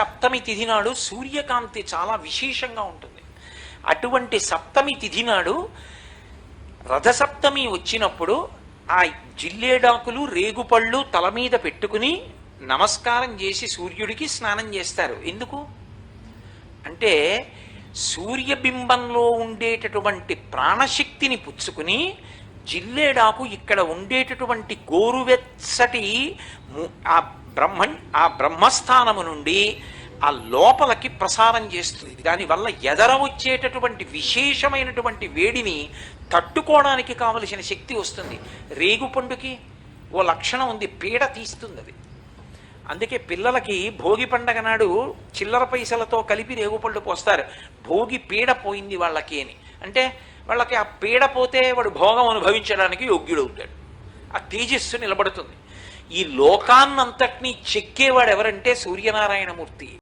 సప్తమి తిథి నాడు సూర్యకాంతి చాలా విశేషంగా ఉంటుంది. అటువంటి సప్తమి తిథి నాడు రథసప్తమి వచ్చినప్పుడు ఆ జిల్లేడాకులు రేగుపళ్ళు తల మీద పెట్టుకుని నమస్కారం చేసి సూర్యుడికి స్నానం చేస్తారు. ఎందుకు అంటే సూర్యబింబంలో ఉండేటటువంటి ప్రాణశక్తిని పుచ్చుకుని జిల్లేడాకు ఇక్కడ ఉండేటటువంటి గోరువెచ్చటి ఆ బ్రహ్మస్థానము నుండి ఆ లోపలికి ప్రసారం చేస్తుంది. దానివల్ల ఎదర వచ్చేటటువంటి విశేషమైనటువంటి వేడిని తట్టుకోవడానికి కావలసిన శక్తి వస్తుంది. రేగుపండుకి ఓ లక్షణం ఉంది, పీడ తీస్తుంది అది. అందుకే పిల్లలకి భోగి పండగ నాడు చిల్లర పైసలతో కలిపి రేగుపళ్ళు పోస్తారు. భోగి పీడ పోయింది వాళ్ళకి అని. అంటే వాళ్ళకి ఆ పీడ పోతే వాడు భోగం అనుభవించడానికి యోగ్యుడవుతాడు. ఆ తేజస్సు నిలబడుతుంది. ఈ లోకాన్నంతటినీ చెక్కేవాడు ఎవరంటే సూర్యనారాయణమూర్తి.